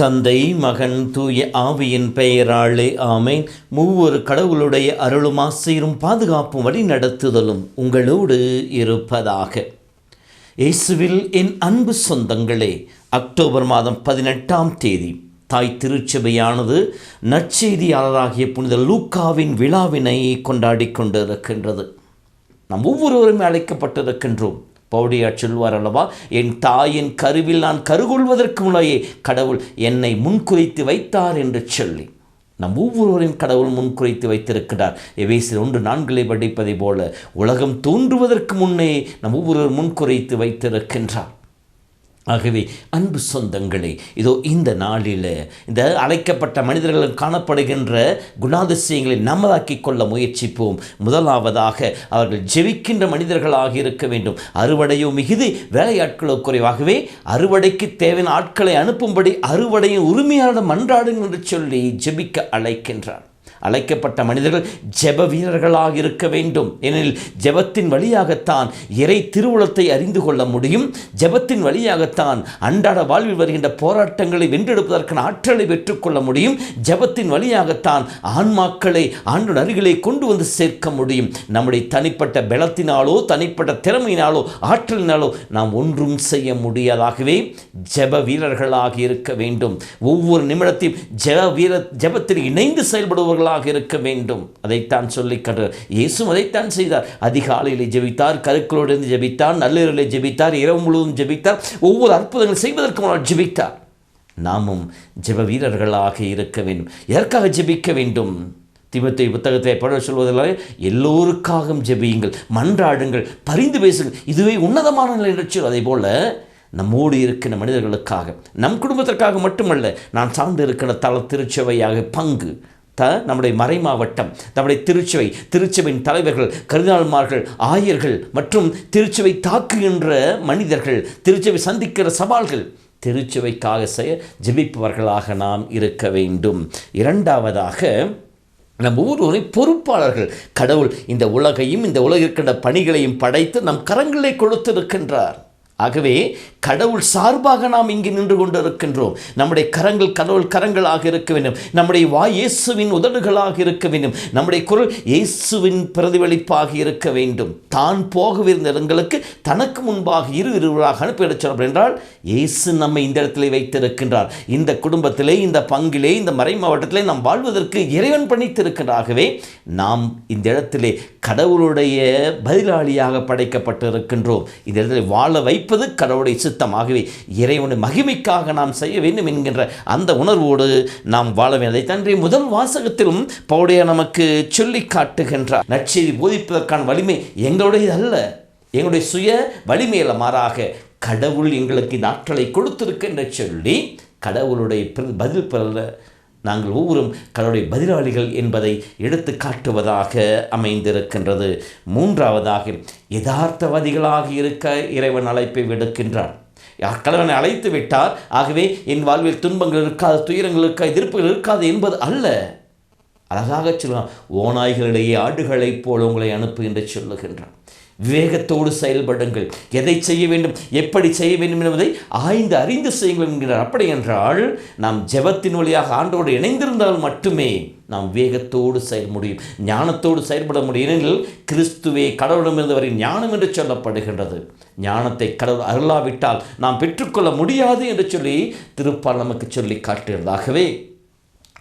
தந்தை மகன் தூய ஆவியின் பெயராலே ஆமேன். மூவொரு கடவுளுடைய அருளும் ஆசீரும் பாதுகாப்பும் வழி நடத்துதலும் உங்களோடு இருப்பதாக. இயேசுவில் என் அன்பு சொந்தங்களே, அக்டோபர் மாதம் 18ஆம் தேதி தாய் திருச்சபையானது நற்செய்தியாளராகிய புனித லூக்காவின் விழாவினை கொண்டாடி கொண்டிருக்கின்றது. நாம் ஒவ்வொருவருமே அழைக்கப்பட்டிருக்கின்றோம். பவுடியார் சொல்வார் அல்லவா, என் தாயின் கருவில் நான் கருகொள்வதற்கு முன்னையே கடவுள் என்னை முன்குறித்து வைத்தார் என்று சொல்லி நம் ஒவ்வொருவரையும் கடவுள் முன்குறித்து வைத்திருக்கிறார். எபேசியர் 1:4 படிப்பதை போல உலகம் தோன்றுவதற்கு முன்னே நம் ஒவ்வொருவர் முன்குறித்து வைத்திருக்கின்றார். ஆகவே அன்பு சொந்தங்களே, இதோ இந்த நாளில் இந்த அழைக்கப்பட்ட மனிதர்கள் காணப்படுகின்ற குணாதிசயங்களை நம்மதாக்கி கொள்ள முயற்சிப்போம். முதலாவதாக அவர்கள் ஜெபிக்கின்ற மனிதர்களாக இருக்க வேண்டும். அறுவடையோ மிகுதி, வேலையாட்களோ குறைவாகவே அறுவடைக்கு தேவையான ஆட்களை அனுப்பும்படி அறுவடையின் உரிமையாளர் மன்றாடுங்கள் என்று சொல்லி ஜெபிக்க அழைக்கின்றார். அழைக்கப்பட்ட மனிதர்கள் ஜெப வீரர்களாக இருக்க வேண்டும். ஏனெனில் ஜெபத்தின் வழியாகத்தான் இறை திருவுளத்தை அறிந்து கொள்ள முடியும். ஜெபத்தின் வழியாகத்தான் அன்றாட வாழ்வில் வருகின்ற போராட்டங்களை வென்றெடுப்பதற்கான ஆற்றலை பெற்றுக்கொள்ள முடியும். ஜெபத்தின் வழியாகத்தான் ஆன்மாக்களை ஆண்டோட அருகிலே கொண்டு வந்து சேர்க்க முடியும். நம்முடைய தனிப்பட்ட பலத்தினாலோ தனிப்பட்ட திறமையினாலோ ஆற்றலினாலோ நாம் ஒன்றும் செய்ய முடியாதாகவே ஜெப வீரர்களாக இருக்க வேண்டும். ஒவ்வொரு நிமிடத்தையும் ஜெபத்தில் இணைந்து செயல்படுவர்களாக இருக்க வேண்டும். அதைத்தான் சொல்லிக்கிறார். இயேசு அதைத்தான் செய்தார். அதிகாலையிலே ஜெபித்தார், கருக்களோடு ஜெபித்தார், நள்ளிரவிலே ஜெபித்தார், இரவு முழுவதும் ஜெபித்தார், ஒவ்வொரு அற்புதங்கள் செய்வதற்கு முன்னால் ஜெபித்தார். நாமும் ஜெப வீரர்களாக இருக்க வேண்டும். எதற்காக ஜெபிக்க வேண்டும்? தீமோத்தேயு புத்தகத்தை பட சொல்வதில்லை, எல்லோருக்காகவும் ஜெபியுங்கள், மன்றாடுங்கள், பரிந்து பேசுங்கள், இதுவே உன்னதமான நிலை என்று சொல். அதே போல நம்மோடு இருக்கிற மனிதர்களுக்காக, நம் குடும்பத்திற்காக மட்டுமல்ல, நான் சார்ந்து இருக்கிற தல திருச்சபையாக பங்கு நம்முடைய மறை மாவட்டம், நம்முடைய திருச்சபையின் தலைவர்கள், கருதினால்மார்கள், ஆயர்கள் மற்றும் திருச்சபை தாக்குகின்ற மனிதர்கள், திருச்சபை சந்திக்கிற சவால்கள், திருச்சபைக்காக ஜெபிப்பவர்களாக நாம் இருக்க வேண்டும். இரண்டாவதாக, நம் ஒவ்வொருவரை பொறுப்பாளர்கள். கடவுள் இந்த உலகையும் இந்த உலகிற்கின்ற பணிகளையும் படைத்து நம் கரங்களே கொடுத்திருக்கின்றார். ஆகவே கடவுள் சார்பாக நாம் இங்கு நின்று கொண்டிருக்கின்றோம். நம்முடைய கரங்கள் கடவுள் கரங்களாக இருக்க வேண்டும். நம்முடைய வாய் இயேசுவின் உதடுகளாக இருக்க வேண்டும். நம்முடைய குரல் இயேசுவின் பிரதிபலிப்பாக இருக்க வேண்டும். தான் போகவிருந்த இடங்களுக்கு தனக்கு முன்பாக இருவராக அனுப்பிவிடச் சொன்னார் என்றால், இயேசு நம்மை இந்த இடத்திலே வைத்திருக்கின்றார். இந்த குடும்பத்திலே, இந்த பங்கிலே, இந்த மறை மாவட்டத்திலே நாம் வாழ்வதற்கு இறைவன் பணித்திருக்கின்றாகவே நாம் இந்த இடத்திலே கடவுளுடைய பதிலாளியாக படைக்கப்பட்டிருக்கின்றோம். இந்த இடத்திலே வாழ வைப்பது கடவுளுடைய சித்தமாகவே இறைவனுடைய மகிமைக்காக நாம் செய்ய வேண்டும் என்கின்ற அந்த உணர்வோடு நாம் வாழ வேண்டும். அதை தன்னுடைய முதல் வாசகத்திலும் பவுலியார் நமக்கு சொல்லி காட்டுகின்றார். நற்செய்தி போதிப்பதற்கான வலிமை எங்களுடைய அல்ல, எங்களுடைய சுய வலிமையில, மாறாக கடவுள் எங்களுக்கு இந்த ஆற்றலை கொடுத்திருக்கின்ற சொல்லி கடவுளுடைய பதில் பெற நாங்கள் ஒவ்வொரு கடவுளுடைய பதிலாளிகள் என்பதை எடுத்து காட்டுவதாக அமைந்திருக்கின்றது. மூன்றாவதாக, யதார்த்தவாதிகளாக இருக்க இறைவன் அழைப்பை விடுக்கின்றார். கடவுளை அழைத்து விட்டார், ஆகவே என் வாழ்வில் துன்பங்கள் இருக்காது, துயரங்கள் இருக்காது, எதிர்ப்புகள் இருக்காது என்பது அல்ல. அழகாக சொல்லலாம், ஓநாய்களிடையே ஆடுகளைப் போல உங்களை அனுப்பு என்று சொல்லுகின்றார். விவேகத்தோடு செயல்படுங்கள், எதை செய்ய வேண்டும், எப்படி செய்ய வேண்டும் என்பதை ஆய்ந்து அறிந்து செய்யுங்கள் என்கிறார். அப்படி என்றால் நாம் ஜெபத்தின் வழியாக ஆண்டோடு இணைந்திருந்தால் மட்டுமே நாம் வேகத்தோடு செயல் முடியும், ஞானத்தோடு செயல்பட முடியும். ஏனெனில் கிறிஸ்துவே கடவுளிடமிருந்து வரை ஞானம் என்று சொல்லப்படுகின்றது. ஞானத்தை கடவுள் அருளாவிட்டால் நாம் பெற்றுக்கொள்ள முடியாது என்று சொல்லி திருப்பால் நமக்கு சொல்லி காட்டுகிறதாகவே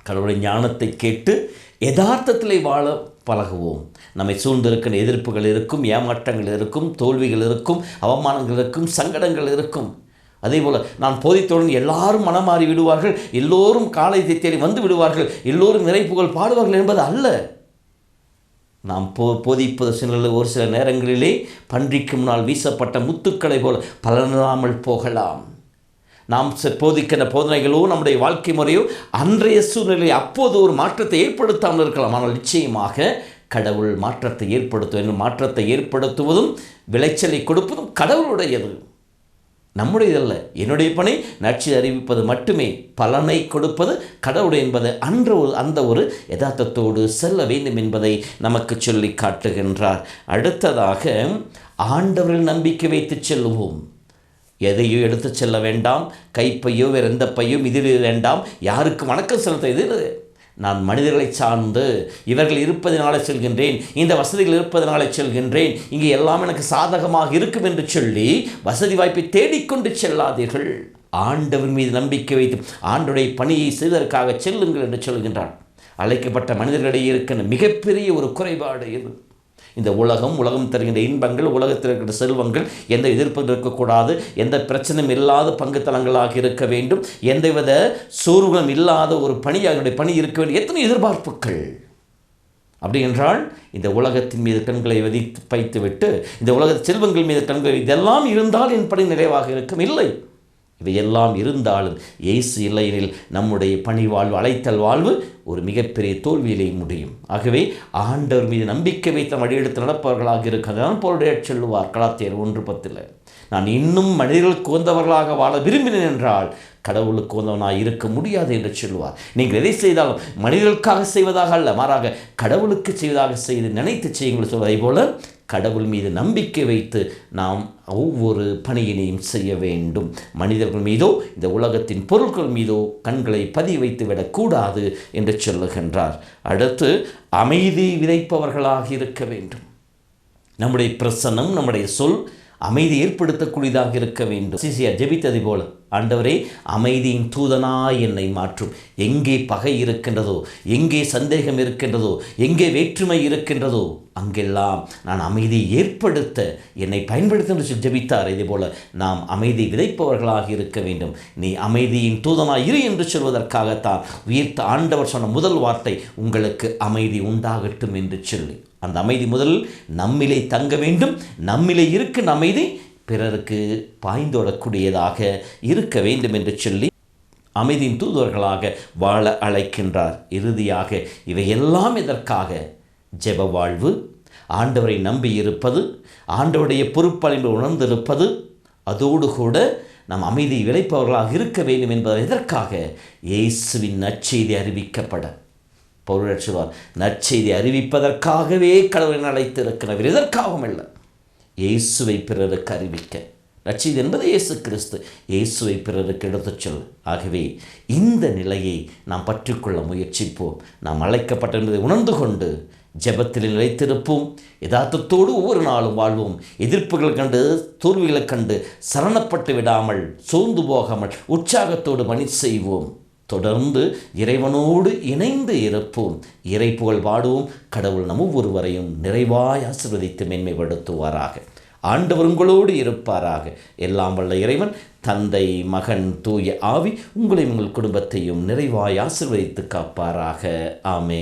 கடவுளுடைய ஞானத்தை கேட்டு யதார்த்தத்திலே வாழ பழகுவோம். நம்மை சூழ்ந்திருக்கிற எதிர்ப்புகள் இருக்கும், ஏமாற்றங்கள் இருக்கும், தோல்விகள் இருக்கும், அவமானங்கள் இருக்கும், சங்கடங்கள் இருக்கும். அதே போல் நான் போதித்தவுடன் எல்லாரும் மனமாறி விடுவார்கள், எல்லோரும் காலையை தேடி வந்து விடுவார்கள், எல்லோரும் நிறைப்புகள் பாடுவார்கள் என்பது அல்ல. நாம் போதிப்பது ஒரு சில நேரங்களிலே பன்றிக்கு முன்னால் வீசப்பட்ட முத்துக்களை போல பலனில்லாமல் போகலாம். நாம் போதிக்கின்ற போதனைகளோ நம்முடைய வாழ்க்கை முறையோ அன்றைய சூழ்நிலை அப்போது ஒரு மாற்றத்தை ஏற்படுத்தாமல் இருக்கலாம். ஆனால் நிச்சயமாக கடவுள் மாற்றத்தை ஏற்படுத்தும். மாற்றத்தை ஏற்படுத்துவதும் விளைச்சலை கொடுப்பதும் கடவுளுடையது, நம்முடையதல்ல. என்னுடைய பணி நற்செய்தி அறிவிப்பது மட்டுமே, பலனை கொடுப்பது கடவுள் என்பது அந்த ஒரு யதார்த்தத்தோடு செல்ல வேண்டும் என்பதை நமக்கு சொல்லி காட்டுகின்றார். அடுத்ததாக, ஆண்டவரில் நம்பிக்கை வைத்து செல்லுவோம். எதையோ எடுத்து செல்ல வேண்டாம், கைப்பையோ வேறு எந்த பையும் இதில் வேண்டாம், யாருக்கு வணக்கம் செலுத்த இது நான் மனிதர்களை சார்ந்து இவர்கள் இருப்பதனால செல்கின்றேன், இந்த வசதிகள் இருப்பதனால செல்கின்றேன், இங்கே எல்லாம் எனக்கு சாதகமாக இருக்கும் என்று சொல்லி வசதி வாய்ப்பை தேடிக்கொண்டு செல்லாதீர்கள். ஆண்டவர் மீது நம்பிக்கை வைத்து ஆண்டவருடைய பணியை செய்வதற்காக செல்லுங்கள் என்று சொல்கின்றார். அழைக்கப்பட்ட மனிதர்களிடையே இருக்கின்ற மிகப்பெரிய ஒரு குறைபாடு இது. இந்த உலகம் தருகின்ற இன்பங்கள், உலகத்தில் இருக்கிற செல்வங்கள் எந்த எதிர்ப்பும் இருக்கக்கூடாது, எந்த பிரச்சனையும் இல்லாத பங்குத்தலங்களாக இருக்க வேண்டும், எந்தவித சோர்வுகளும் இல்லாத ஒரு பணியாக பணி இருக்க வேண்டும். எத்தனை எதிர்பார்ப்புகள்! அப்படி என்றால் இந்த உலகத்தின் மீது கண்களை வைத்துவிட்டு இந்த உலக செல்வங்கள் மீது கண்களை, இதெல்லாம் இருந்தால் என் பணி நிறைவாக இருக்கும். இல்லை, இவையெல்லாம் இருந்தாலும் இயேசு இல்லையெனில் நம்முடைய பணி வாழ்வு, அழைத்தல் வாழ்வு ஒரு மிகப்பெரிய தோல்வியிலே முடியும். ஆகவே ஆண்டவர் மீது நம்பிக்கை வைத்த வழியெடுத்து நடப்பவர்களாக இருக்கிறதான் போலுடைய சொல்லுவார் கலாத்தியர் 1:10. நான் இன்னும் மனிதர்களுக்கு உகந்தவர்களாக வாழ விரும்பினேன் என்றால் கடவுளுக்கு உகந்தவனாக இருக்க முடியாது என்று சொல்லுவார். நீங்கள் எதை செய்தாலும் மனிதர்களுக்காக செய்வதாக அல்ல, மாறாக கடவுளுக்கு செய்வதாக செய்து நினைத்து செய்யுங்கள் சொல்வதை போல கடவுள் மீது நம்பிக்கை வைத்து நாம் ஒவ்வொரு பணியினையும் செய்ய வேண்டும். மனிதர்கள் மீதோ இந்த உலகத்தின் பொருட்கள் மீதோ கண்களை பதிய வைத்து விடக்கூடாது என்று சொல்லுகின்றார். அடுத்து, அமைதி விதைப்பவர்களாக இருக்க வேண்டும். நம்முடைய பிரசன்னம், நம்முடைய சொல் அமைதி ஏற்படுத்தக்கூடியதாக இருக்க வேண்டும். சிசியார் ஜெபித்தது போல, ஆண்டவரே அமைதியின் தூதனாய் என்னை மாற்றும். எங்கே பகை இருக்கின்றதோ, எங்கே சந்தேகம் இருக்கின்றதோ, எங்கே வேற்றுமை இருக்கின்றதோ அங்கெல்லாம் நான் அமைதியை ஏற்படுத்த என்னை பயன்படுத்த என்று ஜெபித்தார். இதே போல நாம் அமைதி விதைப்பவர்களாக இருக்க வேண்டும். நீ அமைதியின் தூதனாய் இரு என்று சொல்வதற்காகத்தான் உயிர்த்த ஆண்டவர் சொன்ன முதல் வார்த்தை, உங்களுக்கு அமைதி உண்டாகட்டும் என்று சொல்லி. அந்த அமைதி முதல் நம்மிலே தங்க வேண்டும். நம்மிலே இருக்கின்ற அமைதி பிறருக்கு பாய்ந்தோடக்கூடியதாக இருக்க வேண்டும் என்று சொல்லி அமைதியின் தூதுவர்களாக வாழ அழைக்கின்றார். இறுதியாக இவையெல்லாம் இதற்காக ஜெப வாழ்வு, ஆண்டவரை நம்பி இருப்பது, ஆண்டவருடைய பொறுப்பளிப்பு உணர்ந்திருப்பது, அதோடு கூட நாம் அமைதி விளைப்பவர்களாக இருக்க வேண்டும் என்பது எதற்காக? இயேசுவின் நற்செய்தி அறிவிக்கப்பட. பவுல் சொல்வார், நற்செய்தி அறிவிப்பதற்காகவே கடவுளை அழைத்திருக்கிறவர், எதற்காகவும் இல்லை, இயேசுவை பிறருக்கு அறிவிக்க. நற்செய்தி என்பது இயேசு கிறிஸ்து, இயேசுவை பிறருக்கு எடுத்துச் சொல். ஆகவே இந்த நிலையை நாம் பற்றிக்கொள்ள முயற்சிப்போம். நாம் அழைக்கப்பட்ட என்பதை உணர்ந்து கொண்டு ஜெபத்தில் நிலைத்திருப்போம். யதார்த்தத்தோடு ஒவ்வொரு நாளும் வாழ்வோம். எதிர்ப்புகள் கண்டு, தோல்விகளை கண்டு சரணப்பட்டு விடாமல், சோர்ந்து போகாமல் உற்சாகத்தோடு பணி செய்வோம். தொடர்ந்து இறைவனோடு இணைந்து இருப்போம். இறை புகழ் பாடுவோம். கடவுள் நம் ஒவ்வொருவரையும் நிறைவாய் ஆசீர்வதித்து மேன்மைப்படுத்துவாராக. ஆண்டவர் உங்களோடு இருப்பாராக. எல்லாம் வல்ல இறைவன் தந்தை, மகன், தூய ஆவி உங்களையும் உங்கள் குடும்பத்தையும் நிறைவாய் ஆசீர்வதித்து காப்பாராக. ஆமென்.